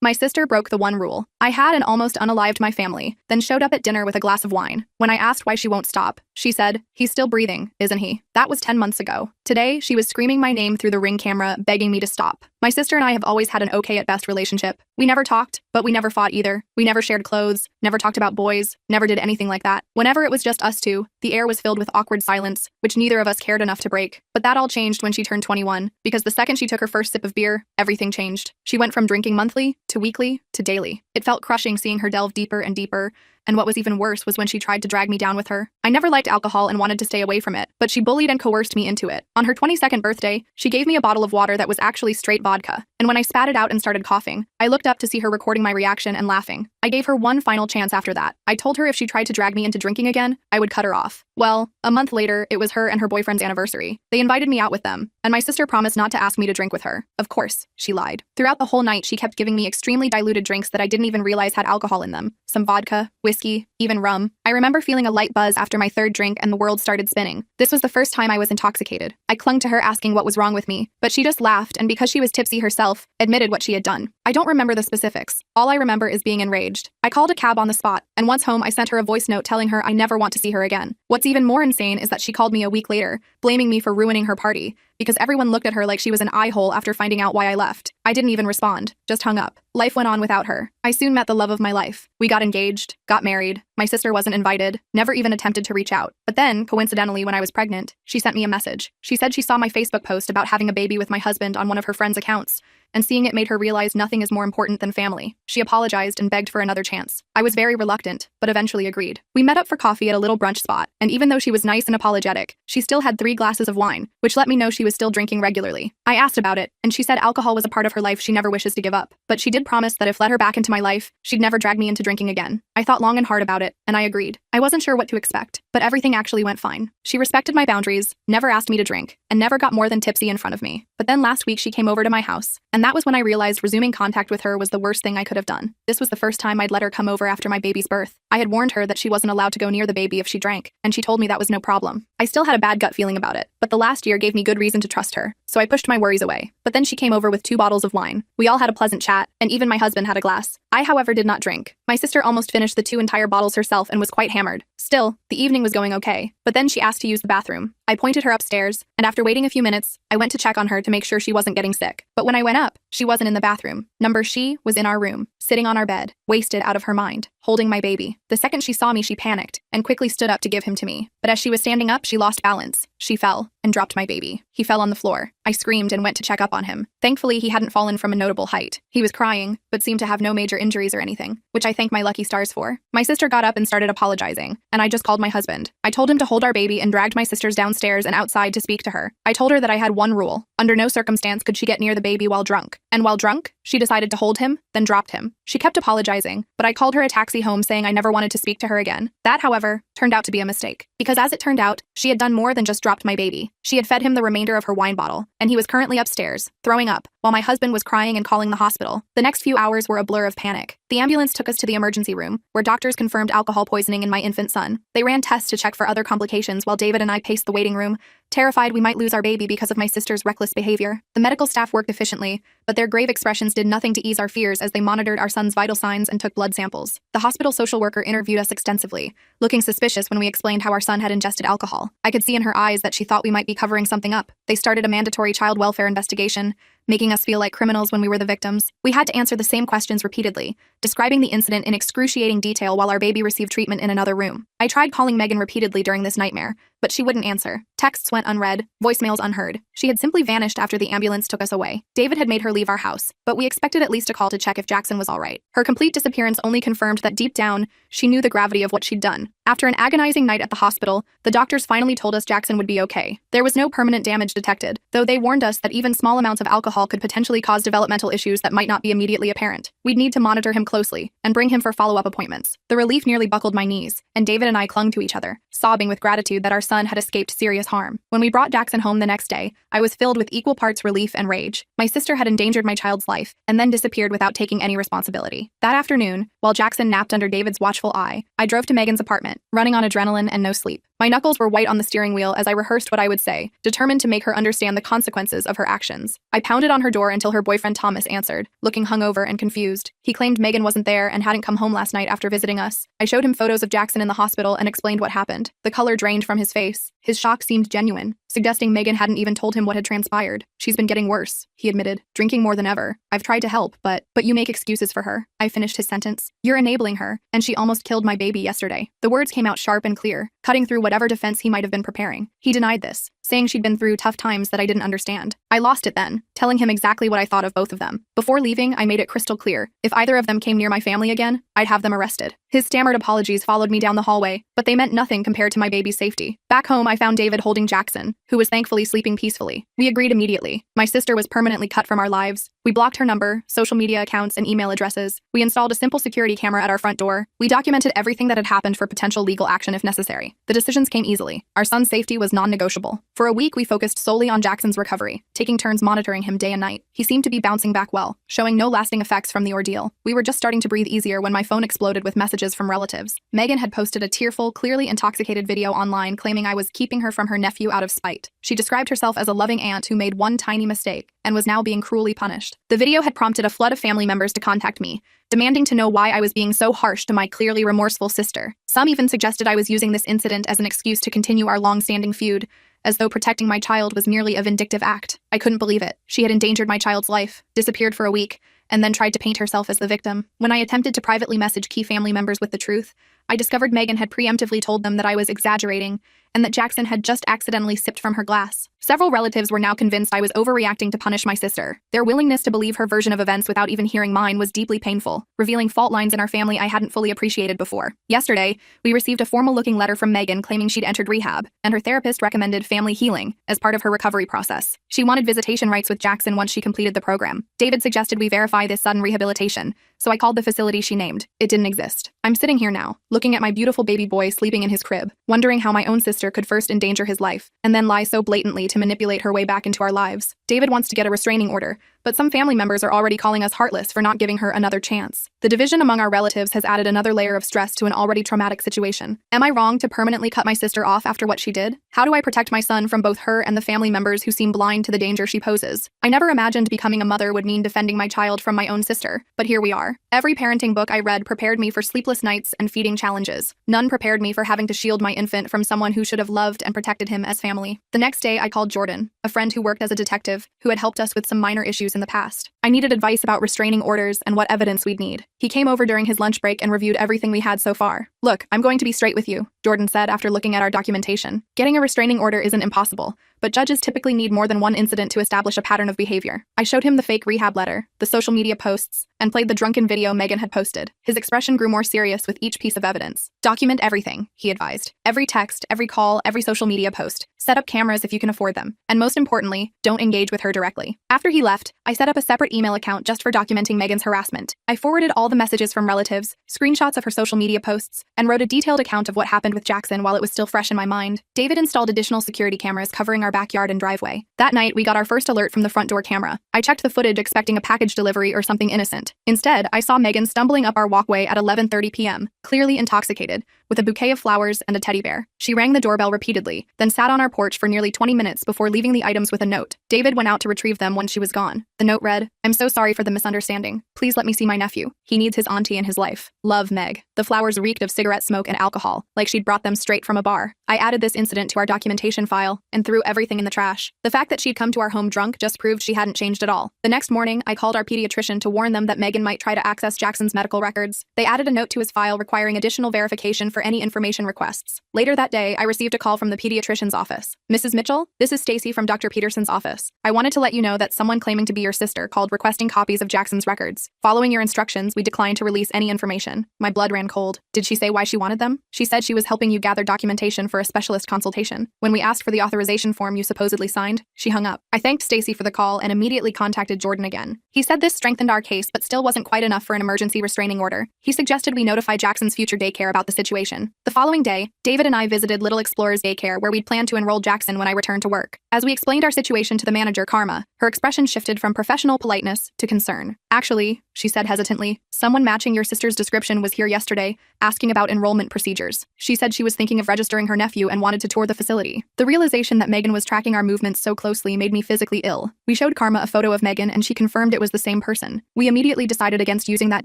My sister broke the one rule. I had and almost unalived my family, then showed up at dinner with a glass of wine. When I asked why she won't stop, she said, "He's still breathing, isn't he?" That was 10 months ago. Today, she was screaming my name through the Ring camera, begging me to stop. My sister and I have always had an okay at best relationship. We never talked, but we never fought either. We never shared clothes, never talked about boys, never did anything like that. Whenever it was just us two, the air was filled with awkward silence, which neither of us cared enough to break. But that all changed when she turned 21, because the second she took her first sip of beer, everything changed. She went from drinking monthly, to weekly, to daily. It felt crushing seeing her delve deeper and deeper, and what was even worse was when she tried to drag me down with her. I never liked alcohol and wanted to stay away from it, but she bullied and coerced me into it. On her 22nd birthday, she gave me a bottle of water that was actually straight vodka, and when I spat it out and started coughing, I looked up to see her recording my reaction and laughing. I gave her one final chance after that. I told her if she tried to drag me into drinking again, I would cut her off. Well, a month later, it was her and her boyfriend's anniversary. They invited me out with them, and my sister promised not to ask me to drink with her. Of course, she lied. Throughout the whole night, she kept giving me extremely diluted drinks that I didn't even realize had alcohol in them. Some vodka, whiskey, even rum. I remember feeling a light buzz after my third drink and the world started spinning. This was the first time I was intoxicated. I clung to her asking what was wrong with me, but she just laughed and because she was tipsy herself, admitted what she had done. I don't remember the specifics. All I remember is being enraged. I called a cab on the spot, and once home I sent her a voice note telling her I never want to see her again. What's even more insane is that she called me a week later, blaming me for ruining her party, because everyone looked at her like she was an eye-hole after finding out why I left. I didn't even respond, just hung up. Life went on without her. I soon met the love of my life. We got engaged, got married. My sister wasn't invited, never even attempted to reach out. But then, coincidentally, when I was pregnant, she sent me a message. She said she saw my Facebook post about having a baby with my husband on one of her friends' accounts, and seeing it made her realize nothing is more important than family. She apologized and begged for another chance. I was very reluctant, but eventually agreed. We met up for coffee at a little brunch spot, and even though she was nice and apologetic, she still had 3 glasses of wine, which let me know she was still drinking regularly. I asked about it, and she said alcohol was a part of her life she never wishes to give up, but she did promise that if let her back into my life, she'd never drag me into drinking again. I thought long and hard about it, and I agreed. I wasn't sure what to expect, but everything actually went fine. She respected my boundaries, never asked me to drink, and never got more than tipsy in front of me. But then last week she came over to my house, and that was when I realized resuming contact with her was the worst thing I could have done. This was the first time I'd let her come over after my baby's birth. I had warned her that she wasn't allowed to go near the baby if she drank, and she told me that was no problem. I still had a bad gut feeling about it, but the last year gave me good reason to trust her, so I pushed my worries away. But then she came over with 2 bottles of wine. We all had a pleasant chat, and even my husband had a glass. I, however, did not drink. My sister almost finished the 2 entire bottles herself and was quite hammered. Still, the evening was going okay, but then she asked to use the bathroom. I pointed her upstairs, and after waiting a few minutes, I went to check on her to make sure she wasn't getting sick. But when I went up, she wasn't in the bathroom. She was in our room, sitting on our bed, wasted out of her mind, holding my baby. The second she saw me, she panicked and quickly stood up to give him to me. But as she was standing up, she lost balance. She fell and dropped my baby. He fell on the floor. I screamed and went to check up on him. Thankfully, he hadn't fallen from a notable height. He was crying, but seemed to have no major injuries or anything, which I thank my lucky stars for. My sister got up and started apologizing, and I just called my husband. I told him to hold our baby and dragged my sisters downstairs and outside to speak to her. I told her that I had one rule. Under no circumstance could she get near the baby while drunk. And while drunk, she decided to hold him, then dropped him. She kept apologizing, but I called her a taxi home saying I never wanted to speak to her again. That, however, turned out to be a mistake. Because as it turned out, she had done more than just dropped my baby. She had fed him the remainder of her wine bottle, and he was currently upstairs, throwing up, while my husband was crying and calling the hospital. The next few hours were a blur of panic. The ambulance took us to the emergency room, where doctors confirmed alcohol poisoning in my infant son. They ran tests to check for other complications while David and I paced the waiting room, terrified we might lose our baby because of my sister's reckless behavior. The medical staff worked efficiently, but their grave expressions did nothing to ease our fears as they monitored our son's vital signs and took blood samples. The hospital social worker interviewed us extensively, looking suspicious when we explained how our son had ingested alcohol. I could see in her eyes that she thought we might be covering something up. They started a mandatory child welfare investigation, making us feel like criminals when we were the victims. We had to answer the same questions repeatedly, describing the incident in excruciating detail while our baby received treatment in another room. I tried calling Megan repeatedly during this nightmare, but she wouldn't answer. Texts went unread, voicemails unheard. She had simply vanished after the ambulance took us away. David had made her leave our house, but we expected at least a call to check if Jackson was all right. Her complete disappearance only confirmed that deep down, she knew the gravity of what she'd done. After an agonizing night at the hospital, the doctors finally told us Jackson would be okay. There was no permanent damage detected, though they warned us that even small amounts of alcohol could potentially cause developmental issues that might not be immediately apparent. We'd need to monitor him closely and bring him for follow-up appointments. The relief nearly buckled my knees, and David and I clung to each other, sobbing with gratitude that our son had escaped serious harm. When we brought Jackson home the next day, I was filled with equal parts relief and rage. My sister had endangered my child's life and then disappeared without taking any responsibility. That afternoon, while Jackson napped under David's watchful eye, I drove to Megan's apartment, running on adrenaline and no sleep. My knuckles were white on the steering wheel as I rehearsed what I would say, determined to make her understand the consequences of her actions. I pounded on her door until her boyfriend Thomas answered, looking hungover and confused. He claimed Megan wasn't there and hadn't come home last night after visiting us. I showed him photos of Jackson in the hospital and explained what happened. The color drained from his face. His shock seemed genuine, suggesting Megan hadn't even told him what had transpired. She's been getting worse, he admitted, drinking more than ever. I've tried to help, but you make excuses for her. I finished his sentence. You're enabling her, and she almost killed my baby yesterday. The words came out sharp and clear, cutting through whatever defense he might have been preparing. He denied this, saying she'd been through tough times that I didn't understand. I lost it then, telling him exactly what I thought of both of them. Before leaving, I made it crystal clear. If either of them came near my family again, I'd have them arrested. His stammered apologies followed me down the hallway, but they meant nothing compared to my baby's safety. Back home, I found David holding Jackson, who was thankfully sleeping peacefully. We agreed immediately. My sister was permanently cut from our lives. We blocked her number, social media accounts, and email addresses. We installed a simple security camera at our front door. We documented everything that had happened for potential legal action if necessary. The decisions came easily. Our son's safety was non-negotiable. For a week, we focused solely on Jackson's recovery, taking turns monitoring him day and night. He seemed to be bouncing back well, showing no lasting effects from the ordeal. We were just starting to breathe easier when my phone exploded with messages from relatives. Megan had posted a tearful, clearly intoxicated video online claiming I was keeping her from her nephew out of spite. She described herself as a loving aunt who made one tiny mistake and was now being cruelly punished. The video had prompted a flood of family members to contact me, demanding to know why I was being so harsh to my clearly remorseful sister. Some even suggested I was using this incident as an excuse to continue our long-standing feud, as though protecting my child was merely a vindictive act. I couldn't believe it. She had endangered my child's life, disappeared for a week, and then tried to paint herself as the victim. When I attempted to privately message key family members with the truth, I discovered Megan had preemptively told them that I was exaggerating and that Jackson had just accidentally sipped from her glass. Several relatives were now convinced I was overreacting to punish my sister. Their willingness to believe her version of events without even hearing mine was deeply painful, revealing fault lines in our family I hadn't fully appreciated before. Yesterday, we received a formal-looking letter from Megan claiming she'd entered rehab, and her therapist recommended family healing as part of her recovery process. She wanted visitation rights with Jackson once she completed the program. David suggested we verify this sudden rehabilitation, so I called the facility she named. It didn't exist. I'm sitting here now, looking at my beautiful baby boy sleeping in his crib, wondering how my own sister could first endanger his life, and then lie so blatantly to manipulate her way back into our lives. David wants to get a restraining order, but some family members are already calling us heartless for not giving her another chance. The division among our relatives has added another layer of stress to an already traumatic situation. Am I wrong to permanently cut my sister off after what she did? How do I protect my son from both her and the family members who seem blind to the danger she poses? I never imagined becoming a mother would mean defending my child from my own sister, but here we are. Every parenting book I read prepared me for sleepless nights and feeding challenges. None prepared me for having to shield my infant from someone who should have loved and protected him as family. The next day, I called Jordan, a friend who worked as a detective, who had helped us with some minor issues in the past. I needed advice about restraining orders and what evidence we'd need. He came over during his lunch break and reviewed everything we had so far. Look, I'm going to be straight with you, Jordan said after looking at our documentation. Getting a restraining order isn't impossible, but judges typically need more than one incident to establish a pattern of behavior. I showed him the fake rehab letter, the social media posts, and played the drunken video Megan had posted. His expression grew more serious with each piece of evidence. Document everything, he advised. Every text, every call, every social media post. Set up cameras if you can afford them. And most importantly, don't engage with her directly. After he left, I set up a separate email account just for documenting Megan's harassment. I forwarded all the messages from relatives, screenshots of her social media posts, and wrote a detailed account of what happened with Jackson while it was still fresh in my mind. David installed additional security cameras covering our backyard and driveway. That night, we got our first alert from the front door camera. I checked the footage expecting a package delivery or something innocent. Instead, I saw Megan stumbling up our walkway at 11:30 p.m., clearly intoxicated, with a bouquet of flowers and a teddy bear. She rang the doorbell repeatedly, then sat on our porch for nearly 20 minutes before leaving the items with a note. David went out to retrieve them when she was gone. The note read, "I'm so sorry for the misunderstanding. Please let me see my nephew. He needs his auntie in his life. Love, Meg." The flowers reeked of cigarette smoke and alcohol, like she'd brought them straight from a bar. I added this incident to our documentation file and threw everything in the trash. The fact that she'd come to our home drunk just proved she hadn't changed at all. The next morning, I called our pediatrician to warn them that Megan might try to access Jackson's medical records. They added a note to his file requiring additional verification for any information requests. Later that day, I received a call from the pediatrician's office. "Mrs. Mitchell, this is Stacy from Dr. Peterson's office. I wanted to let you know that someone claiming to be your sister called requesting copies of Jackson's records. Following your instructions, we declined to release any information." My blood ran cold. Did she say why she wanted them? She said she was helping you gather documentation for for a specialist consultation. When we asked for the authorization form you supposedly signed, she hung up. I thanked Stacy for the call and immediately contacted Jordan again. He said this strengthened our case but still wasn't quite enough for an emergency restraining order. He suggested we notify Jackson's future daycare about the situation. The following day, David and I visited Little Explorers Daycare where we'd planned to enroll Jackson when I returned to work. As we explained our situation to the manager, Karma, her expression shifted from professional politeness to concern. Actually, she said hesitantly, someone matching your sister's description was here yesterday, asking about enrollment procedures. She said she was thinking of registering her nephew and wanted to tour the facility. The realization that Megan was tracking our movements so closely made me physically ill. We showed Karma a photo of Megan and she confirmed it was the same person. We immediately decided against using that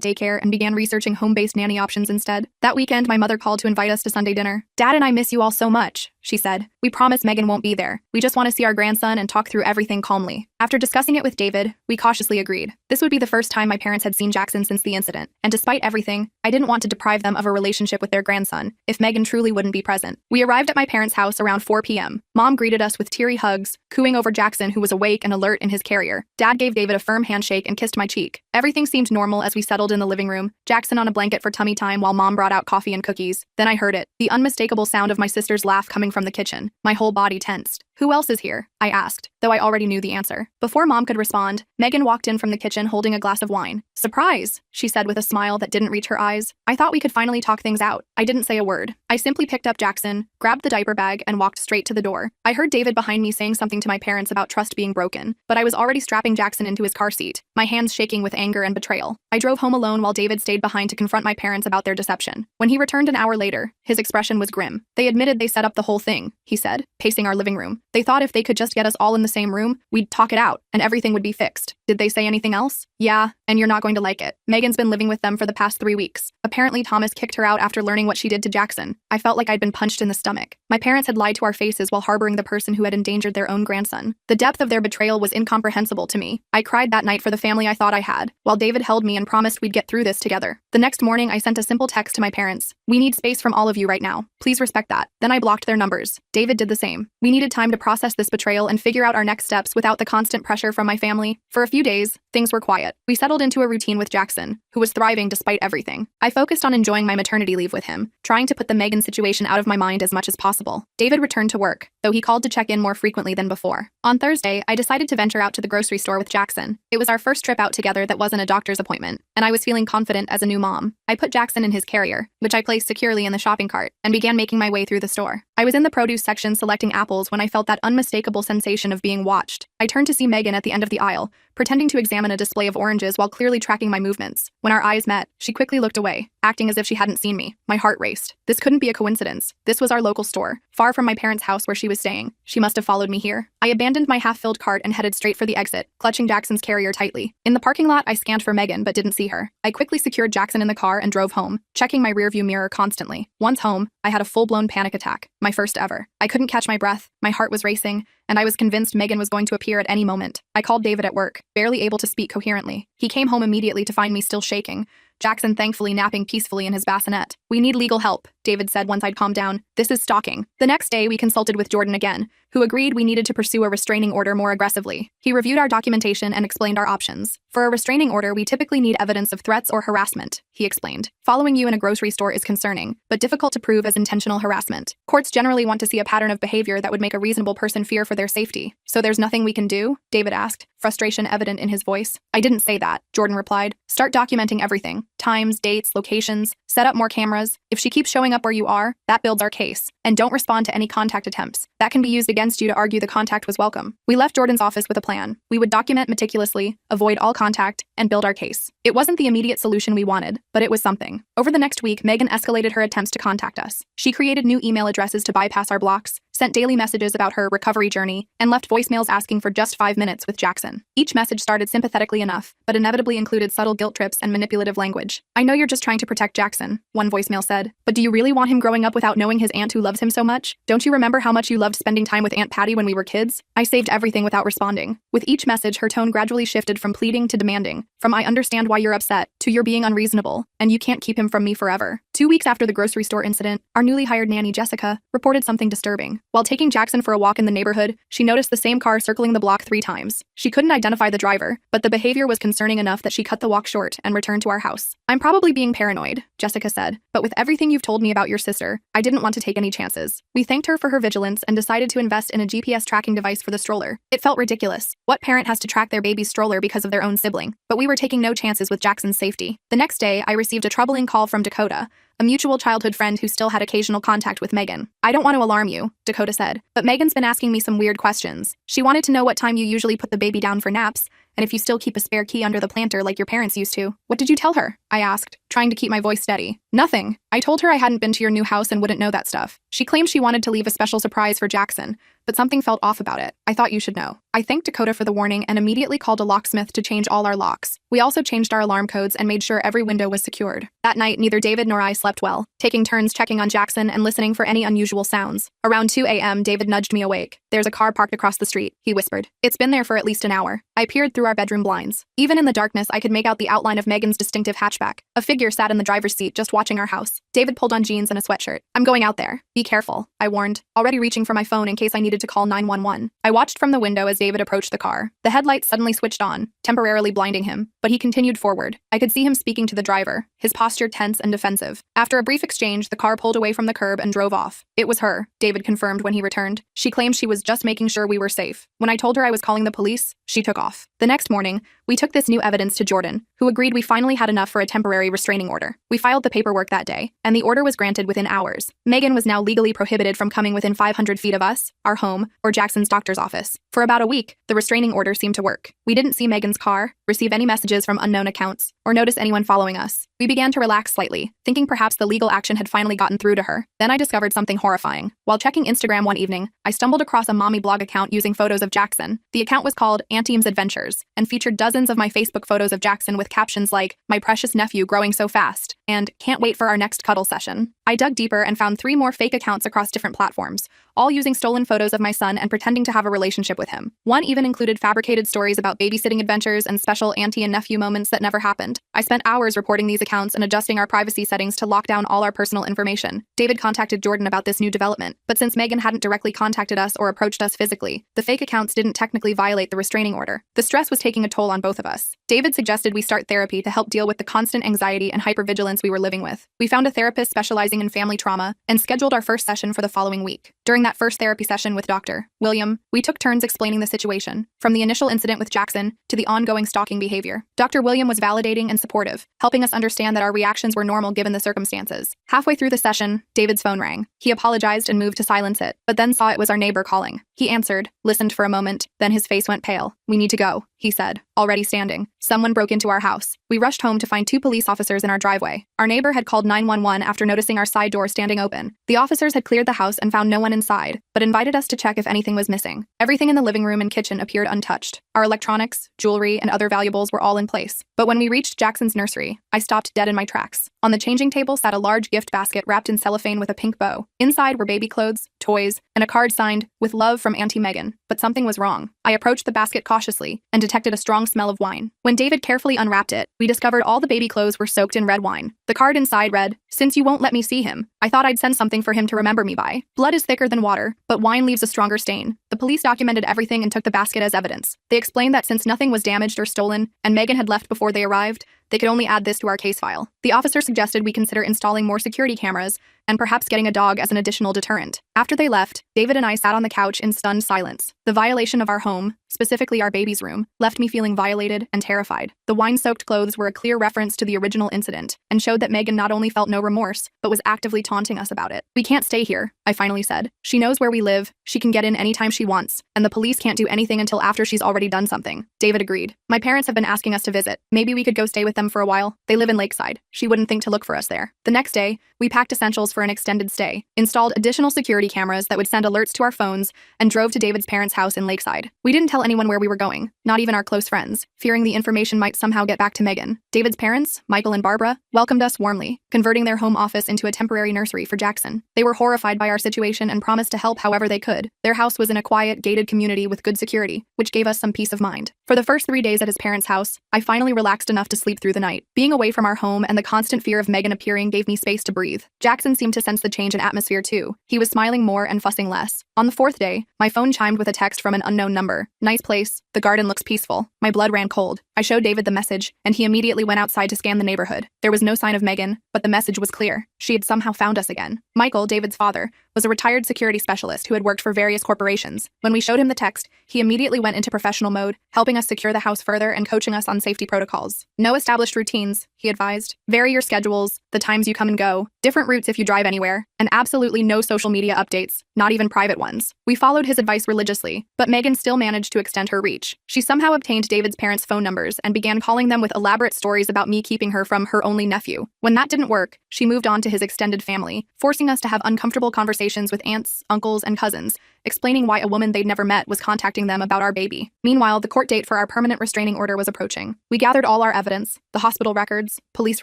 daycare and began researching home-based nanny options instead. That weekend, my mother called to invite us to Sunday dinner. Dad and I miss you all so much, she said. We promise Megan won't be there. We just want to see our grandson and talk through everything calmly. After discussing it with David, we cautiously agreed. This would be the first time my parents had seen Jackson since the incident, and despite everything, I didn't want to deprive them of a relationship with their grandson if Megan truly wouldn't be present. We arrived at my parents' house around 4 p.m. Mom greeted us with teary hugs, cooing over Jackson, who was awake and alert in his carrier. Dad gave David a firm handshake and kissed my cheek. Everything seemed normal as we settled in the living room, Jackson on a blanket for tummy time while Mom brought out coffee and cookies. Then I heard it, the unmistakable sound of my sister's laugh coming from the kitchen. My whole body tensed. Who else is here? I asked, though I already knew the answer. Before Mom could respond, Megan walked in from the kitchen holding a glass of wine. Surprise, she said with a smile that didn't reach her eyes. I thought we could finally talk things out. I didn't say a word. I simply picked up Jackson, grabbed the diaper bag, and walked straight to the door. I heard David behind me saying something to my parents about trust being broken, but I was already strapping Jackson into his car seat, my hands shaking with anger and betrayal. I drove home alone while David stayed behind to confront my parents about their deception. When he returned an hour later, his expression was grim. They admitted they set up the whole thing, he said, pacing our living room. They thought if they could just get us all in the same room, we'd talk it out, and everything would be fixed. Did they say anything else? Yeah, and you're not going to like it. Megan's been living with them for the past 3 weeks. Apparently Thomas kicked her out after learning what she did to Jackson. I felt like I'd been punched in the stomach. My parents had lied to our faces while harboring the person who had endangered their own grandson. The depth of their betrayal was incomprehensible to me. I cried that night for the family I thought I had, while David held me and promised we'd get through this together. The next morning, I sent a simple text to my parents. We need space from all of you right now. Please respect that. Then I blocked their numbers. David did the same. We needed time to process this betrayal and figure out our next steps without the constant pressure from my family. For a few days, things were quiet. We settled into a routine with Jackson, who was thriving despite everything. I focused on enjoying my maternity leave with him, trying to put the Megan situation out of my mind as much as possible. David returned to work, though he called to check in more frequently than before. On Thursday, I decided to venture out to the grocery store with Jackson. It was our first trip out together that wasn't a doctor's appointment, and I was feeling confident as a new mom. I put Jackson in his carrier, which I placed securely in the shopping cart, and began making my way through the store. I was in the produce section selecting apples when I felt that unmistakable sensation of being watched. I turned to see Megan at the end of the aisle, pretending to examine a display of oranges while clearly tracking my movements. When our eyes met, she quickly looked away, acting as if she hadn't seen me. My heart raced. This couldn't be a coincidence. This was our local store, far from my parents' house where she was staying. She must have followed me here. I abandoned my half-filled cart and headed straight for the exit, clutching Jackson's carrier tightly. In the parking lot, I scanned for Megan but didn't see her. I quickly secured Jackson in the car and drove home, checking my rearview mirror constantly. Once home, I had a full-blown panic attack, my first ever. I couldn't catch my breath, my heart was racing, and I was convinced Megan was going to appear at any moment. I called David at work, barely able to speak coherently. He came home immediately to find me still shaking, Jackson thankfully napping peacefully in his bassinet. We need legal help, David said once I'd calmed down. This is stalking. The next day, we consulted with Jordan again, who agreed we needed to pursue a restraining order more aggressively. He reviewed our documentation and explained our options. For a restraining order, we typically need evidence of threats or harassment, he explained. Following you in a grocery store is concerning, but difficult to prove as intentional harassment. Courts generally want to see a pattern of behavior that would make a reasonable person fear for their safety. So there's nothing we can do? David asked, frustration evident in his voice. I didn't say that, Jordan replied. Start documenting everything. Times, dates, locations. Set up more cameras. If she keeps showing up where you are, that builds our case. And don't respond to any contact attempts. That can be used against you to argue the contact was welcome. We left Jordan's office with a plan. We would document meticulously, avoid all contact, and build our case. It wasn't the immediate solution we wanted, but it was something. Over the next week, Megan escalated her attempts to contact us. She created new email addresses to bypass our blocks, sent daily messages about her recovery journey, and left voicemails asking for just 5 minutes with Jackson. Each message started sympathetically enough, but inevitably included subtle guilt trips and manipulative language. I know you're just trying to protect Jackson, one voicemail said, but do you really want him growing up without knowing his aunt who loves him so much? Don't you remember how much you loved spending time with Aunt Patty when we were kids? I saved everything without responding. With each message, her tone gradually shifted from pleading to demanding, from I understand why you're upset, to you're being unreasonable, and you can't keep him from me forever. 2 weeks after the grocery store incident, our newly hired nanny, Jessica, reported something disturbing. While taking Jackson for a walk in the neighborhood, she noticed the same car circling the block 3 times. She couldn't identify the driver, but the behavior was concerning enough that she cut the walk short and returned to our house. "I'm probably being paranoid," Jessica said, "but with everything you've told me about your sister, I didn't want to take any chances." We thanked her for her vigilance and decided to invest in a GPS tracking device for the stroller. It felt ridiculous. What parent has to track their baby's stroller because of their own sibling? But we were taking no chances with Jackson's safety. The next day, I received a troubling call from Dakota, a mutual childhood friend who still had occasional contact with Megan. "I don't want to alarm you," Dakota said, "but Megan's been asking me some weird questions. She wanted to know what time you usually put the baby down for naps, and if you still keep a spare key under the planter like your parents used to." "What did you tell her?" I asked, trying to keep my voice steady. "Nothing. I told her I hadn't been to your new house and wouldn't know that stuff. She claimed she wanted to leave a special surprise for Jackson, but something felt off about it. I thought you should know." I thanked Dakota for the warning and immediately called a locksmith to change all our locks. We also changed our alarm codes and made sure every window was secured. That night, neither David nor I slept well, taking turns checking on Jackson and listening for any unusual sounds. Around 2 a.m., David nudged me awake. "There's a car parked across the street," he whispered. "It's been there for at least an hour." I peered through our bedroom blinds. Even in the darkness, I could make out the outline of Megan's distinctive hatchback. A figure sat in the driver's seat just watching our house. David pulled on jeans and a sweatshirt. "I'm going out there. Be careful," I warned, already reaching for my phone in case I needed to call 911. I watched from the window as David approached the car. The headlights suddenly switched on, temporarily blinding him, but he continued forward. I could see him speaking to the driver, his posture tense and defensive. After a brief exchange, the car pulled away from the curb and drove off. "It was her," David confirmed when he returned. "She claimed she was just making sure we were safe. When I told her I was calling the police, she took off." The next morning, we took this new evidence to Jordan, who agreed we finally had enough for a temporary restraining order. We filed the paperwork that day, and the order was granted within hours. Megan was now legally prohibited from coming within 500 feet of us, our home, or Jackson's doctor's office. For about a week, the restraining order seemed to work. We didn't see Megan's car, receive any messages from unknown accounts, or notice anyone following us. We began to relax slightly, thinking perhaps the legal action had finally gotten through to her. Then I discovered something horrifying. While checking Instagram one evening, I stumbled across a mommy blog account using photos of Jackson. The account was called Auntie's Adventures, and featured dozens of my Facebook photos of Jackson with captions like, "My precious nephew growing so fast," and "Can't wait for our next cuddle session." I dug deeper and found 3 more fake accounts across different platforms, all using stolen photos of my son and pretending to have a relationship with him. One even included fabricated stories about babysitting adventures and special auntie and nephew moments that never happened. I spent hours reporting these accounts and adjusting our privacy settings to lock down all our personal information. David contacted Jordan about this new development, but since Megan hadn't directly contacted us or approached us physically, the fake accounts didn't technically violate the restraining order. The stress was taking a toll on both of us. David suggested we start therapy to help deal with the constant anxiety and hypervigilance we were living with. We found a therapist specializing in family trauma and scheduled our first session for the following week. During that first therapy session with Dr. William, we took turns explaining the situation, from the initial incident with Jackson to the ongoing stalking behavior. Dr. William was validating and supportive, helping us understand that our reactions were normal given the circumstances. Halfway through the session, David's phone rang. He apologized and moved to silence it, but then saw it was our neighbor calling. He answered, listened for a moment, then his face went pale. "We need to go," he said, already standing. "Someone broke into our house." We rushed home to find 2 police officers in our driveway. Our neighbor had called 911 after noticing our side door standing open. The officers had cleared the house and found no one inside, but invited us to check if anything was missing. Everything in the living room and kitchen appeared untouched. Our electronics, jewelry, and other valuables were all in place. But when we reached Jackson's nursery, I stopped dead in my tracks. On the changing table sat a large gift basket wrapped in cellophane with a pink bow. Inside were baby clothes, toys, and a card signed, "With love from Auntie Megan." But something was wrong. I approached the basket cautiously and detected a strong smell of wine. When David carefully unwrapped it, we discovered all the baby clothes were soaked in red wine. The card inside read, "Since you won't let me see him, I thought I'd send something for him to remember me by. Blood is thicker than water, but wine leaves a stronger stain." The police documented everything and took the basket as evidence. They explained that since nothing was damaged or stolen, and Megan had left before they arrived, they could only add this to our case file. The officer suggested we consider installing more security cameras and perhaps getting a dog as an additional deterrent. After they left, David and I sat on the couch in stunned silence. The violation of our home, specifically our baby's room, left me feeling violated and terrified. The wine-soaked clothes were a clear reference to the original incident and showed that Megan not only felt no remorse, but was actively taunting us about it. "We can't stay here," I finally said. "She knows where we live, she can get in anytime she wants, and the police can't do anything until after she's already done something." David agreed. "My parents have been asking us to visit. Maybe we could go stay with them for a while. They live in Lakeside. She wouldn't think to look for us there." The next day, we packed essentials for an extended stay, installed additional security cameras that would send alerts to our phones, and drove to David's parents' house in Lakeside. We didn't tell anyone where we were going, not even our close friends, fearing the information might somehow get back to Megan. David's parents, Michael and Barbara, welcomed us warmly, converting their home office into a temporary nursery for Jackson. They were horrified by our situation and promised to help however they could. Their house was in a quiet, gated community with good security, which gave us some peace of mind. For the first 3 days at his parents' house, I finally relaxed enough to sleep through the night. Being away from our home and the constant fear of Megan appearing gave me space to breathe. Jackson seemed to sense the change in atmosphere too. He was smiling more and fussing less. On the 4th day, my phone chimed with a text from an unknown number. "Nice place. The garden looks peaceful." My blood ran cold. I showed David the message, and he immediately went outside to scan the neighborhood. There was no sign of Megan, but the message was clear. She had somehow found us again. Michael, David's father, was a retired security specialist who had worked for various corporations. When we showed him the text, he immediately went into professional mode, helping us secure the house further and coaching us on safety protocols. "No established routines," he advised. "Vary your schedules, the times you come and go, different routes if you drive anywhere, and absolutely no social media updates, not even private ones." We followed his advice religiously, but Megan still managed to extend her reach. She somehow obtained David's parents' phone numbers and began calling them with elaborate stories about me keeping her from her only nephew. When that didn't work, she moved on to his extended family, forcing us to have uncomfortable conversations with aunts, uncles, and cousins, explaining why a woman they'd never met was contacting them about our baby. Meanwhile, the court date for our permanent restraining order was approaching. We gathered all our evidence, the hospital records, police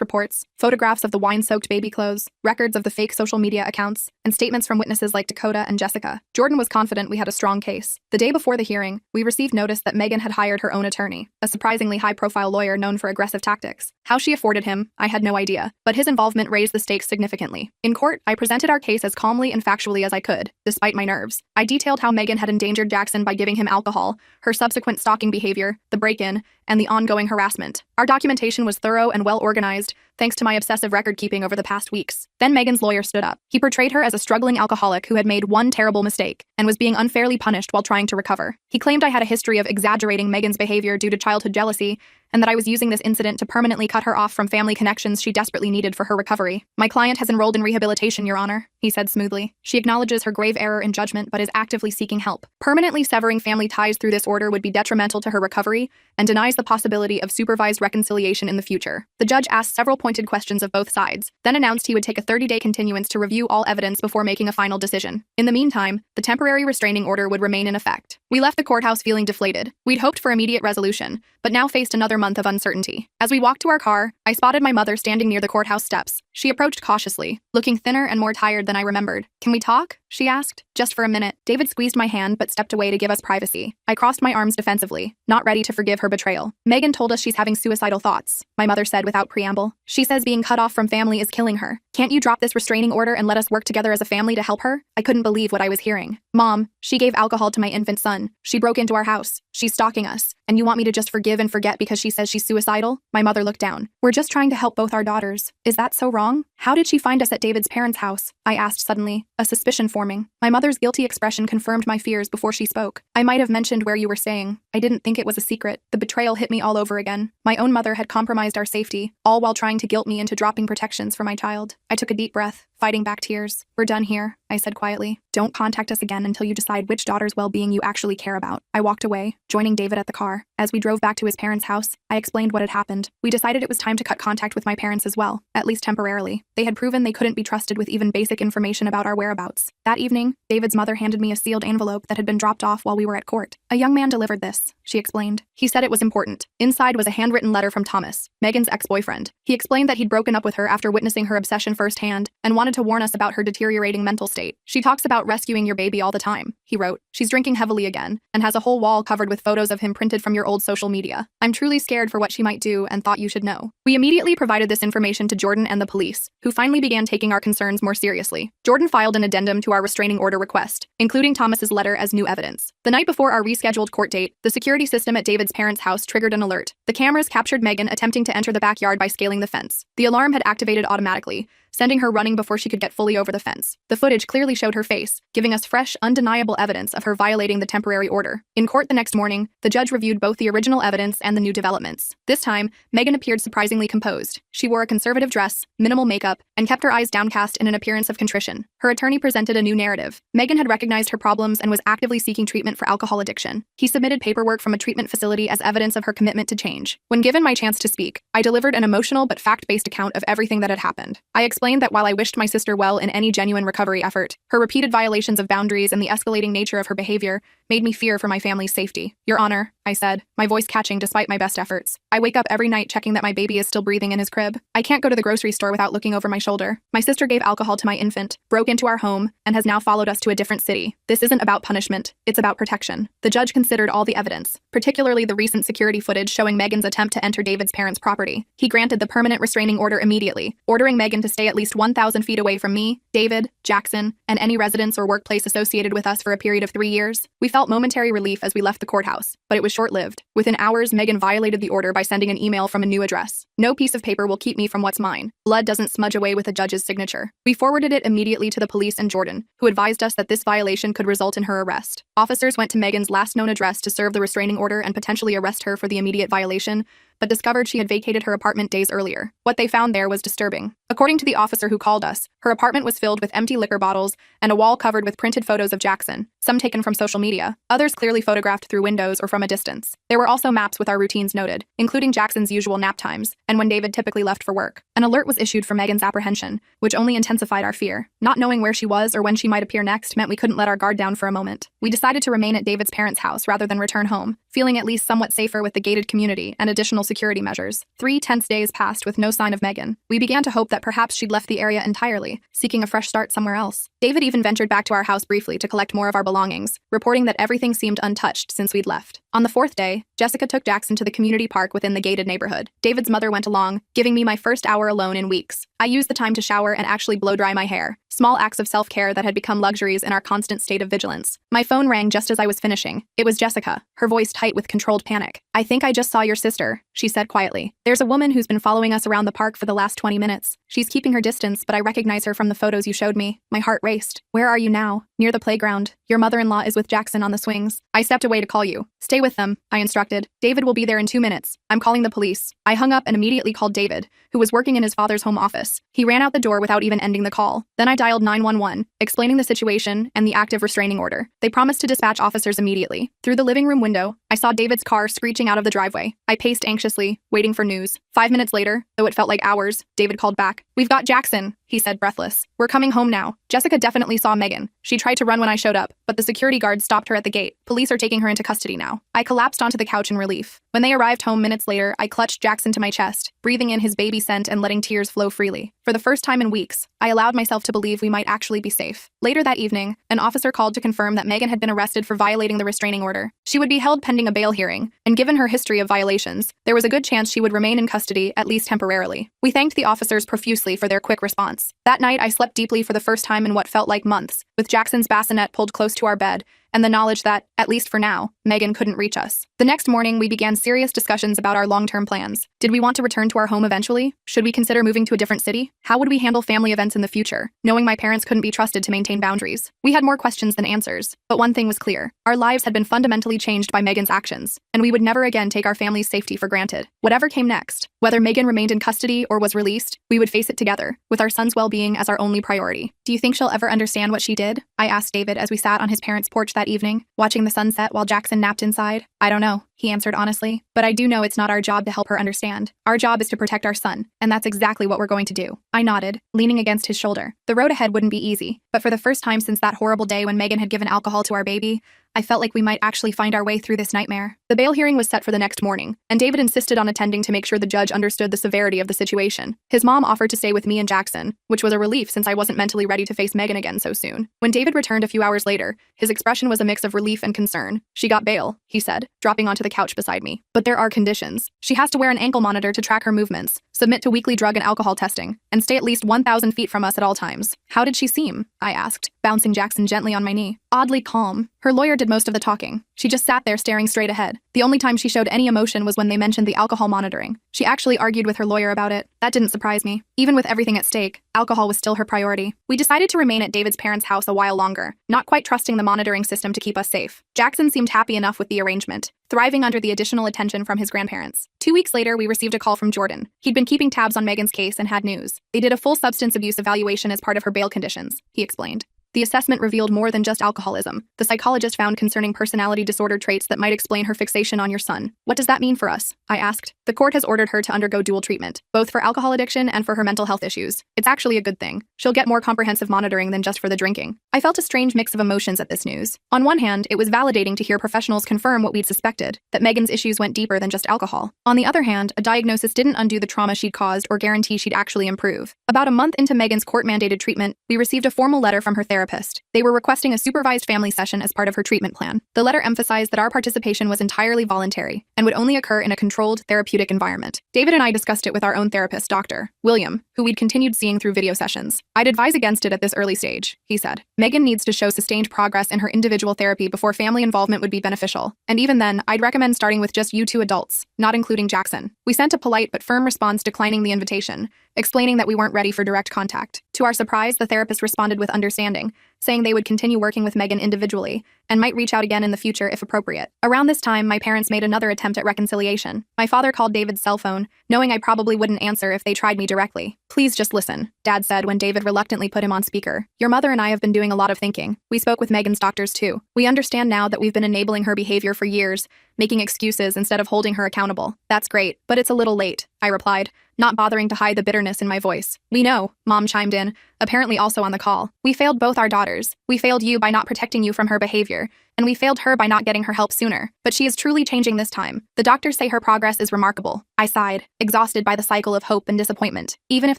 reports, photographs of the wine-soaked baby clothes, records of the fake social media accounts, and statements from witnesses like Dakota and Jessica. Jordan was confident we had a strong case. The day before the hearing, we received notice that Megan had hired her own attorney, a surprisingly high-profile lawyer known for aggressive tactics. How she afforded him, I had no idea, but his involvement raised the stakes significantly. In court, I presented our case as calmly and factually as I could, despite my nerves. I detailed how Megan had endangered Jackson by giving him alcohol, her subsequent stalking behavior, the break-in, and the ongoing harassment. Our documentation was thorough and well-organized, thanks to my obsessive record-keeping over the past weeks. Then Megan's lawyer stood up. He portrayed her as a struggling alcoholic who had made one terrible mistake and was being unfairly punished while trying to recover. He claimed I had a history of exaggerating Megan's behavior due to childhood jealousy, and that I was using this incident to permanently cut her off from family connections she desperately needed for her recovery. "My client has enrolled in rehabilitation, Your Honor," he said smoothly. "She acknowledges her grave error in judgment but is actively seeking help. Permanently severing family ties through this order would be detrimental to her recovery and denies the possibility of supervised reconciliation in the future." The judge asked several pointed questions of both sides, then announced he would take a 30-day continuance to review all evidence before making a final decision. In the meantime, the temporary restraining order would remain in effect. We left the courthouse feeling deflated. We'd hoped for immediate resolution, but now faced another month of uncertainty. As we walked to our car, I spotted my mother standing near the courthouse steps. She approached cautiously, looking thinner and more tired than I remembered. "Can we talk?" she asked. "Just for a minute." David squeezed my hand but stepped away to give us privacy. I crossed my arms defensively, not ready to forgive her betrayal. "Megan told us she's having suicidal thoughts," my mother said without preamble. "She says being cut off from family is killing her. Can't you drop this restraining order and let us work together as a family to help her?" I couldn't believe what I was hearing. "Mom, she gave alcohol to my infant son. She broke into our house. She's stalking us. And you want me to just forgive and forget because she says she's suicidal?" My mother looked down. "We're just trying to help both our daughters. Is that so wrong? How did she find us at David's parents' house?" I asked suddenly, a suspicion forming. My mother's guilty expression confirmed my fears before she spoke. "I might have mentioned where you were staying. I didn't think it was a secret." The betrayal hit me all over again. My own mother had compromised our safety, all while trying to guilt me into dropping protections for my child. I took a deep breath, fighting back tears. "We're done here," I said quietly. "Don't contact us again until you decide which daughter's well-being you actually care about." I walked away, joining David at the car. As we drove back to his parents' house, I explained what had happened. We decided it was time to cut contact with my parents as well, at least temporarily. They had proven they couldn't be trusted with even basic information about our whereabouts. That evening, David's mother handed me a sealed envelope that had been dropped off while we were at court. "A young man delivered this," she explained. "He said it was important." Inside was a handwritten letter from Thomas, Megan's ex-boyfriend. He explained that he'd broken up with her after witnessing her obsession firsthand and wanted to warn us about her deteriorating mental state. "She talks about rescuing your baby all the time," he wrote. "She's drinking heavily again and has a whole wall covered with photos of him printed from your old social media. I'm truly scared for what she might do and thought you should know." We immediately provided this information to Jordan and the police, who finally began taking our concerns more seriously. Jordan filed an addendum to our restraining order request, including Thomas's letter as new evidence. The night before our rescheduled court date, the security system at David's parents' house triggered an alert. The cameras captured Megan attempting to enter the backyard by scaling the fence. The alarm had activated automatically, sending her running before she could get fully over the fence. The footage clearly showed her face, giving us fresh, undeniable evidence of her violating the temporary order. In court the next morning, the judge reviewed both the original evidence and the new developments. This time, Megan appeared surprisingly composed. She wore a conservative dress, minimal makeup, and kept her eyes downcast in an appearance of contrition. Her attorney presented a new narrative. Megan had recognized her problems and was actively seeking treatment for alcohol addiction. He submitted paperwork from a treatment facility as evidence of her commitment to change. When given my chance to speak, I delivered an emotional but fact-based account of everything that had happened. I explained that while I wished my sister well in any genuine recovery effort, her repeated violations of boundaries and the escalating nature of her behavior made me fear for my family's safety. Your Honor, I said, my voice catching despite my best efforts. I wake up every night checking that my baby is still breathing in his crib. I can't go to the grocery store without looking over my shoulder. My sister gave alcohol to my infant, broke into our home, and has now followed us to a different city. This isn't about punishment, it's about protection. The judge considered all the evidence, particularly the recent security footage showing Megan's attempt to enter David's parents' property. He granted the permanent restraining order immediately, ordering Megan to stay at least 1,000 feet away from me, David, Jackson, and any residence or workplace associated with us for a period of 3 years. We felt momentary relief as we left the courthouse, but it was short-lived. Within hours, Megan violated the order by sending an email from a new address. No piece of paper will keep me from what's mine. Blood doesn't smudge away with a judge's signature. We forwarded it immediately to the police in Jordan, who advised us that this violation could result in her arrest. Officers went to Megan's last known address to serve the restraining order and potentially arrest her for the immediate violation, but discovered she had vacated her apartment days earlier. What they found there was disturbing. According to the officer who called us, her apartment was filled with empty liquor bottles and a wall covered with printed photos of Jackson, some taken from social media, others clearly photographed through windows or from a distance. There were also maps with our routines noted, including Jackson's usual nap times and when David typically left for work. An alert was issued for Megan's apprehension, which only intensified our fear. Not knowing where she was or when she might appear next meant we couldn't let our guard down for a moment. We decided to remain at David's parents' house rather than return home, feeling at least somewhat safer with the gated community and additional security measures. 3 tense days passed with no sign of Megan. We began to hope that perhaps she'd left the area entirely, seeking a fresh start somewhere else. David even ventured back to our house briefly to collect more of our belongings, reporting that everything seemed untouched since we'd left. On the 4th day, Jessica took Jackson to the community park within the gated neighborhood. David's mother went along, giving me my first hour alone in weeks. I used the time to shower and actually blow dry my hair, small acts of self-care that had become luxuries in our constant state of vigilance. My phone rang just as I was finishing. It was Jessica, her voice tight with controlled panic. "I think I just saw your sister," she said quietly. "There's a woman who's been following us around the park for the last 20 minutes. She's keeping her distance, but I recognize her from the photos you showed me." My heart raced. "Where are you now?" "Near the playground. Your mother-in-law is with Jackson on the swings." I stepped away to call you. "Stay with them," I instructed. "David will be there in 2 minutes. I'm calling the police." I hung up and immediately called David, who was working in his father's home office. He ran out the door without even ending the call. Then I dialed 911, explaining the situation and the active restraining order. They promised to dispatch officers immediately. Through the living room window, I saw David's car screeching out of the driveway. I paced anxiously, waiting for news. 5 minutes later, though it felt like hours, David called back. "We've got Jackson," he said, breathless. "We're coming home now." Jessica definitely saw Megan. She tried to run when I showed up, but the security guard stopped her at the gate. "Police are taking her into custody now." I collapsed onto the couch in relief. When they arrived home minutes later, I clutched Jackson to my chest, breathing in his baby scent and letting tears flow freely. For the first time in weeks, I allowed myself to believe we might actually be safe. Later that evening, an officer called to confirm that Megan had been arrested for violating the restraining order. She would be held pending a bail hearing, and given her history of violations, there was a good chance she would remain in custody, at least temporarily. We thanked the officers profusely for their quick response. That night, I slept deeply for the first time in what felt like months, with Jackson's bassinet pulled close to our bed, and the knowledge that, at least for now, Megan couldn't reach us. The next morning, we began serious discussions about our long-term plans. Did we want to return to our home eventually? Should we consider moving to a different city? How would we handle family events in the future, knowing my parents couldn't be trusted to maintain boundaries? We had more questions than answers, but one thing was clear. Our lives had been fundamentally changed by Megan's actions, and we would never again take our family's safety for granted. Whatever came next, whether Megan remained in custody or was released, we would face it together, with our son's well-being as our only priority. "Do you think she'll ever understand what she did?" I asked David as we sat on his parents' porch that evening, watching the sunset while Jackson napped inside. "I don't know," he answered honestly, "but I do know it's not our job to help her understand. Our job is to protect our son, and that's exactly what we're going to do." I nodded, leaning against his shoulder. The road ahead wouldn't be easy, but for the first time since that horrible day when Megan had given alcohol to our baby, I felt like we might actually find our way through this nightmare. The bail hearing was set for the next morning, and David insisted on attending to make sure the judge understood the severity of the situation. His mom offered to stay with me and Jackson, which was a relief since I wasn't mentally ready to face Megan again so soon. When David returned a few hours later, his expression was a mix of relief and concern. "She got bail," he said, dropping onto the couch beside me. "But there are conditions. She has to wear an ankle monitor to track her movements, submit to weekly drug and alcohol testing, and stay at least 1,000 feet from us at all times." "How did she seem?" I asked, bouncing Jackson gently on my knee. "Oddly calm. Her lawyer did most of the talking. She just sat there staring straight ahead. The only time she showed any emotion was when they mentioned the alcohol monitoring. She actually argued with her lawyer about it. That didn't surprise me. Even with everything at stake, alcohol was still her priority. We decided to remain at David's parents' house a while longer, not quite trusting the monitoring system to keep us safe. Jackson seemed happy enough with the arrangement, thriving under the additional attention from his grandparents. 2 weeks later, we received a call from Jordan. He'd been keeping tabs on Megan's case and had news. They did a full substance abuse evaluation as part of her bail conditions, he explained. The assessment revealed more than just alcoholism. The psychologist found concerning personality disorder traits that might explain her fixation on your son. What does that mean for us? I asked. The court has ordered her to undergo dual treatment, both for alcohol addiction and for her mental health issues. It's actually a good thing. She'll get more comprehensive monitoring than just for the drinking. I felt a strange mix of emotions at this news. On one hand, it was validating to hear professionals confirm what we'd suspected, that Megan's issues went deeper than just alcohol. On the other hand, a diagnosis didn't undo the trauma she'd caused or guarantee she'd actually improve. About a month into Megan's court-mandated treatment, we received a formal letter from her therapist. They were requesting a supervised family session as part of her treatment plan. The letter emphasized that our participation was entirely voluntary and would only occur in a controlled, therapeutic environment. David and I discussed it with our own therapist, Dr. William, who we'd continued seeing through video sessions. I'd advise against it at this early stage, he said. Megan needs to show sustained progress in her individual therapy before family involvement would be beneficial. And even then, I'd recommend starting with just you two adults, not including Jackson. We sent a polite but firm response declining the invitation, explaining that we weren't ready for direct contact. To our surprise, the therapist responded with understanding, saying they would continue working with Megan individually and might reach out again in the future if appropriate. Around this time, my parents made another attempt at reconciliation. My father called David's cell phone, knowing I probably wouldn't answer if they tried me directly. "Please just listen," Dad said when David reluctantly put him on speaker. "Your mother and I have been doing a lot of thinking. We spoke with Megan's doctors too. We understand now that we've been enabling her behavior for years, making excuses instead of holding her accountable. That's great, but it's a little late," I replied, not bothering to hide the bitterness in my voice. "We know," Mom chimed in, apparently also on the call. "We failed both our daughters. We failed you by not protecting you from her behavior, and we failed her by not getting her help sooner. But she is truly changing this time. The doctors say her progress is remarkable." I sighed, exhausted by the cycle of hope and disappointment. Even if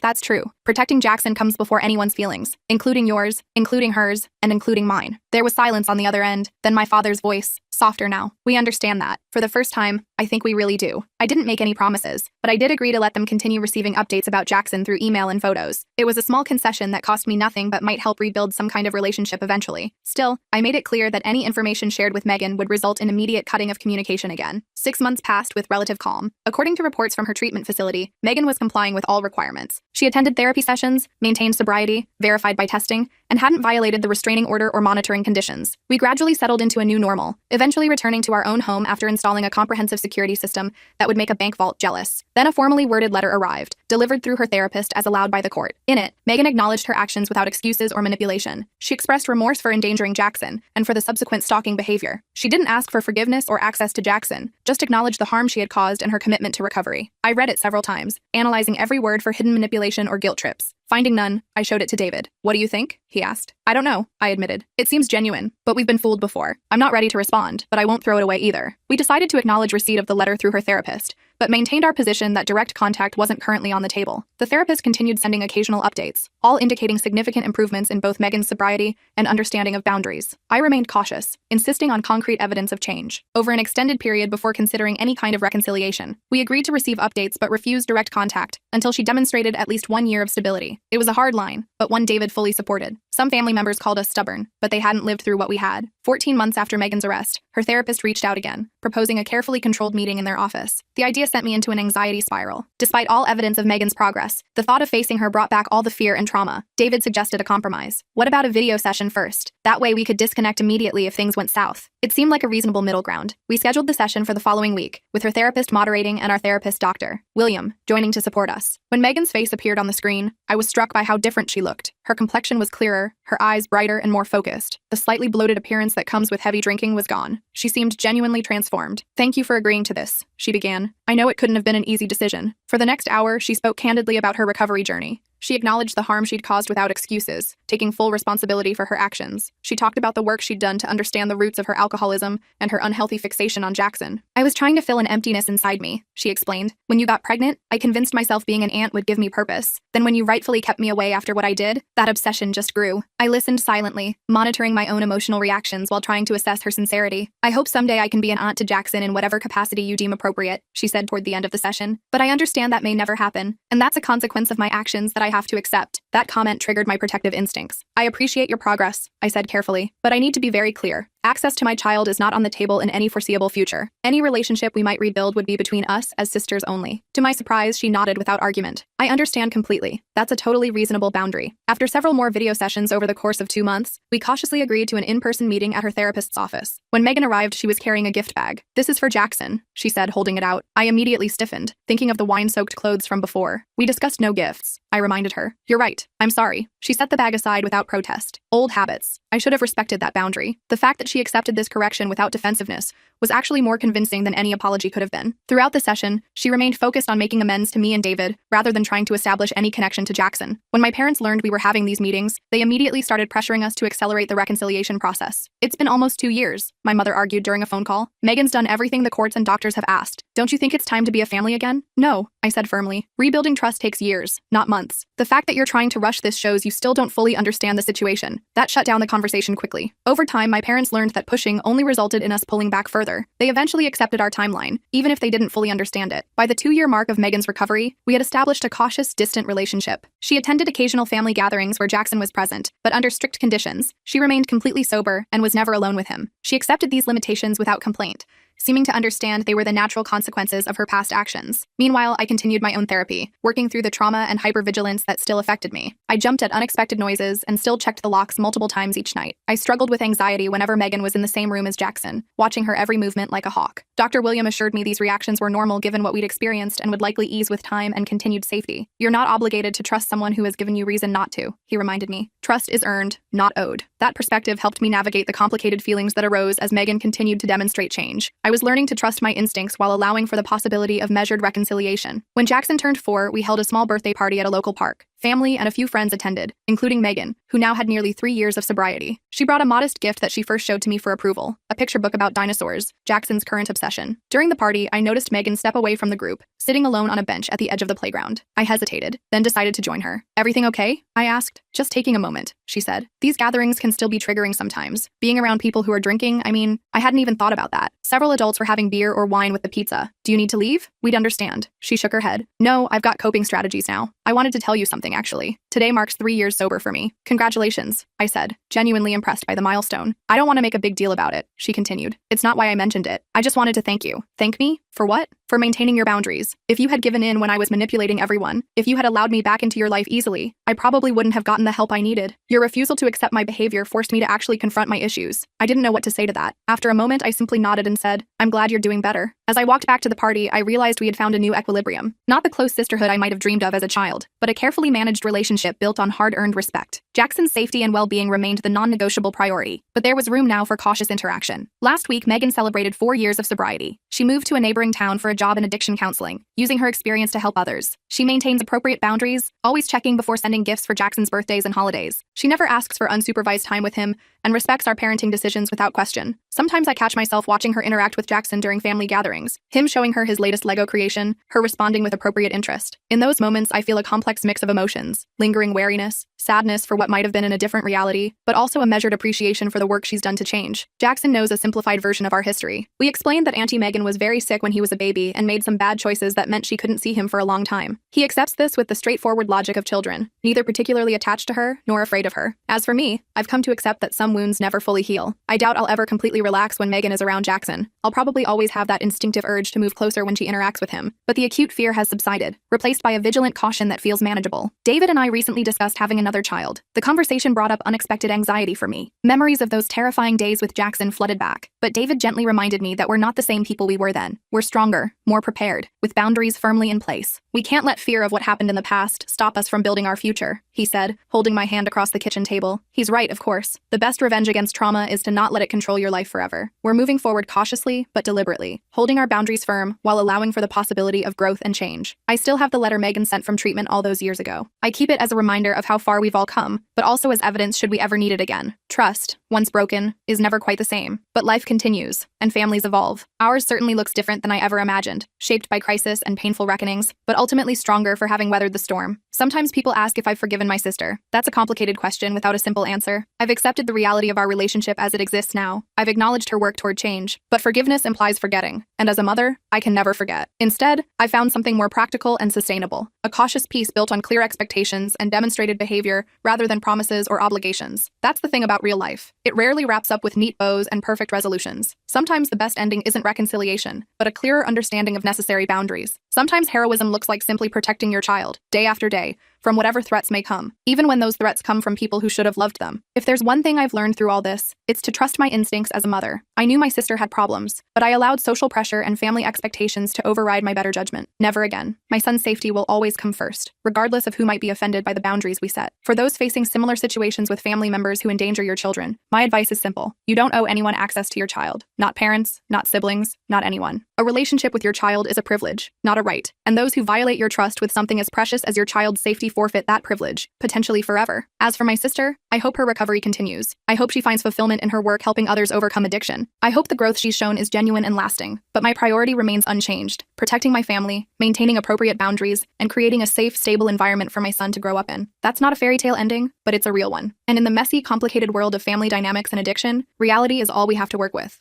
that's true, protecting Jackson comes before anyone's feelings, including yours, including hers, and including mine. There was silence on the other end, then my father's voice, softer now. "We understand that. For the first time, I think we really do." I didn't make any promises, but I did agree to let them continue receiving updates about Jackson through email and photos. It was a small concession that cost me nothing but might help rebuild some kind of relationship eventually. Still, I made it clear that any information shared with Megan would result in immediate cutting of communication again. 6 months passed with relative calm. According to reports from her treatment facility, Megan was complying with all requirements. She attended therapy sessions, maintained sobriety, verified by testing, and hadn't violated the restraining order or monitoring conditions. We gradually settled into a new normal, eventually returning to our own home after installing a comprehensive security system that would make a bank vault jealous. Then a formally worded letter arrived, delivered through her therapist as allowed by the court. In it, Megan acknowledged her actions without excuses or manipulation. She expressed remorse for endangering Jackson and for the subsequent stalking behavior. She didn't ask for forgiveness or access to Jackson, just acknowledged the harm she had caused and her commitment to recovery. I read it several times, analyzing every word for hidden manipulation or guilt trips. Finding none, I showed it to David. "What do you think?" he asked. "I don't know," I admitted. "It seems genuine, but we've been fooled before. I'm not ready to respond, but I won't throw it away either." We decided to acknowledge receipt of the letter through her therapist, but maintained our position that direct contact wasn't currently on the table. The therapist continued sending occasional updates, all indicating significant improvements in both Megan's sobriety and understanding of boundaries. I remained cautious, insisting on concrete evidence of change. Over an extended period before considering any kind of reconciliation, we agreed to receive updates but refused direct contact until she demonstrated at least 1 year of stability. It was a hard line, but one David fully supported. Some family members called us stubborn, but they hadn't lived through what we had. 14 months after Megan's arrest, her therapist reached out again, proposing a carefully controlled meeting in their office. The idea sent me into an anxiety spiral. Despite all evidence of Megan's progress, the thought of facing her brought back all the fear and trauma. David suggested a compromise. "What about a video session first? That way we could disconnect immediately if things went south." It seemed like a reasonable middle ground. We scheduled the session for the following week, with her therapist moderating and our therapist, Dr. William, joining to support us. When Megan's face appeared on the screen, I was struck by how different she looked. Her complexion was clearer, her eyes brighter and more focused. The slightly bloated appearance that comes with heavy drinking was gone. She seemed genuinely transformed. "Thank you for agreeing to this," she began. "I know it couldn't have been an easy decision." For the next hour, she spoke candidly about her recovery journey. She acknowledged the harm she'd caused without excuses, taking full responsibility for her actions. She talked about the work she'd done to understand the roots of her alcoholism and her unhealthy fixation on Jackson. "I was trying to fill an emptiness inside me," she explained. "When you got pregnant, I convinced myself being an aunt would give me purpose. Then when you rightfully kept me away after what I did, that obsession just grew." I listened silently, monitoring my own emotional reactions while trying to assess her sincerity. "I hope someday I can be an aunt to Jackson in whatever capacity you deem appropriate," she said toward the end of the session. "But I understand that may never happen, and that's a consequence of my actions that I have to accept. That comment triggered my protective instincts. I appreciate your progress, I said carefully, but I need to be very clear. Access to my child is not on the table in any foreseeable future. Any relationship we might rebuild would be between us as sisters only. To my surprise, she nodded without argument. I understand completely. That's a totally reasonable boundary. After several more video sessions over the course of 2 months, we cautiously agreed to an in-person meeting at her therapist's office. When Megan arrived, she was carrying a gift bag. "This is for Jackson," she said, holding it out. I immediately stiffened, thinking of the wine-soaked clothes from before. "We discussed no gifts," I reminded her. "You're right. I'm sorry." She set the bag aside without protest. Old habits. I should have respected that boundary. The fact that she accepted this correction without defensiveness was actually more convincing than any apology could have been. Throughout the session, she remained focused on making amends to me and David, rather than trying to establish any connection to Jackson. When my parents learned we were having these meetings, they immediately started pressuring us to accelerate the reconciliation process. "It's been almost 2 years," my mother argued during a phone call. "Megan's done everything the courts and doctors have asked. Don't you think it's time to be a family again?" "No," I said firmly. "Rebuilding trust takes years, not months. The fact that you're trying to rush this shows you still don't fully understand the situation." That shut down the conversation quickly. Over time, my parents learned that pushing only resulted in us pulling back further. They eventually accepted our timeline, even if they didn't fully understand it. By the 2-year mark of Megan's recovery, we had established a cautious, distant relationship. She attended occasional family gatherings where Jackson was present, but under strict conditions. She remained completely sober and was never alone with him. She accepted these limitations without complaint, seeming to understand they were the natural consequences of her past actions. Meanwhile, I continued my own therapy, working through the trauma and hypervigilance that still affected me. I jumped at unexpected noises and still checked the locks multiple times each night. I struggled with anxiety whenever Megan was in the same room as Jackson, watching her every movement like a hawk. Dr. William assured me these reactions were normal given what we'd experienced and would likely ease with time and continued safety. "You're not obligated to trust someone who has given you reason not to," he reminded me. "Trust is earned, not owed." That perspective helped me navigate the complicated feelings that arose as Megan continued to demonstrate change. I was learning to trust my instincts while allowing for the possibility of measured reconciliation. When Jackson turned 4, we held a small birthday party at a local park. Family and a few friends attended, including Megan, who now had nearly 3 years of sobriety. She brought a modest gift that she first showed to me for approval, a picture book about dinosaurs, Jackson's current obsession. During the party, I noticed Megan step away from the group, sitting alone on a bench at the edge of the playground. I hesitated, then decided to join her. "Everything okay?" I asked. "Just taking a moment," she said. "These gatherings can still be triggering sometimes. Being around people who are drinking, I hadn't even thought about that. Several adults were having beer or wine with the pizza. Do you need to leave? We'd understand." She shook her head. "No, I've got coping strategies now. I wanted to tell you something, actually. Today marks 3 years sober for me." "Congratulations," I said, genuinely impressed by the milestone. "I don't want to make a big deal about it," she continued. "It's not why I mentioned it. I just wanted to thank you." "Thank me? For what?" "For maintaining your boundaries. If you had given in when I was manipulating everyone, if you had allowed me back into your life easily, I probably wouldn't have gotten the help I needed. Your refusal to accept my behavior forced me to actually confront my issues." I didn't know what to say to that. After a moment, I simply nodded and said, "I'm glad you're doing better." As I walked back to the party, I realized we had found a new equilibrium. Not the close sisterhood I might have dreamed of as a child, but a carefully managed relationship built on hard-earned respect. Jackson's safety and well-being remained the non-negotiable priority, but there was room now for cautious interaction. Last week, Megan celebrated 4 years of sobriety. She moved to a neighboring town for a job in addiction counseling, using her experience to help others. She maintains appropriate boundaries, always checking before sending gifts for Jackson's birthdays and holidays. She never asks for unsupervised time with him and respects our parenting decisions without question. Sometimes I catch myself watching her interact with Jackson during family gatherings, him showing her his latest Lego creation, her responding with appropriate interest. In those moments, I feel a complex mix of emotions, lingering wariness, sadness for what might have been in a different reality, but also a measured appreciation for the work she's done to change. Jackson knows a simplified version of our history. We explained that Auntie Megan was very sick when he was a baby and made some bad choices that meant she couldn't see him for a long time. He accepts this with the straightforward logic of children, neither particularly attached to her nor afraid of her. As for me, I've come to accept that some wounds never fully heal. I doubt I'll ever completely relax when Megan is around Jackson. I'll probably always have that instinctive urge to move closer when she interacts with him, but the acute fear has subsided, replaced by a vigilant caution that feels manageable. David and I recently discussed having another child. The conversation brought up unexpected anxiety for me. Memories of those terrifying days with Jackson flooded back, but David gently reminded me that we're not the same people we were then. We're stronger, more prepared, with boundaries firmly in place. "We can't let fear of what happened in the past stop us from building our future," he said, holding my hand across the kitchen table. He's right, of course. The best revenge against trauma is to not let it control your life forever. We're moving forward cautiously, but deliberately, holding our boundaries firm while allowing for the possibility of growth and change. I still have the letter Megan sent from treatment all those years ago. I keep it as a reminder of how far we've all come, but also as evidence should we ever need it again. Trust, once broken, is never quite the same. But life continues, and families evolve. Ours certainly looks different than I ever imagined, shaped by crisis and painful reckonings, but ultimately stronger for having weathered the storm. Sometimes people ask if I've forgiven forgiven my sister? That's a complicated question without a simple answer. I've accepted the reality of our relationship as it exists now. I've acknowledged her work toward change. But forgiveness implies forgetting. And as a mother, I can never forget. Instead, I found something more practical and sustainable. A cautious peace built on clear expectations and demonstrated behavior rather than promises or obligations. That's the thing about real life. It rarely wraps up with neat bows and perfect resolutions. Sometimes the best ending isn't reconciliation, but a clearer understanding of necessary boundaries. Sometimes heroism looks like simply protecting your child, day after day, from whatever threats may come, even when those threats come from people who should have loved them. If there's one thing I've learned through all this, it's to trust my instincts as a mother. I knew my sister had problems, but I allowed social pressure and family expectations to override my better judgment. Never again. My son's safety will always come first, regardless of who might be offended by the boundaries we set. For those facing similar situations with family members who endanger your children, my advice is simple. You don't owe anyone access to your child. Not parents, not siblings, not anyone. A relationship with your child is a privilege, not a right. And those who violate your trust with something as precious as your child's safety forfeit that privilege, potentially forever. As for my sister, I hope her recovery continues. I hope she finds fulfillment in her work helping others overcome addiction. I hope the growth she's shown is genuine and lasting. But my priority remains unchanged: protecting my family, maintaining appropriate boundaries, and creating a safe, stable environment for my son to grow up in. That's not a fairy tale ending, but it's a real one. And in the messy, complicated world of family dynamics and addiction, reality is all we have to work with.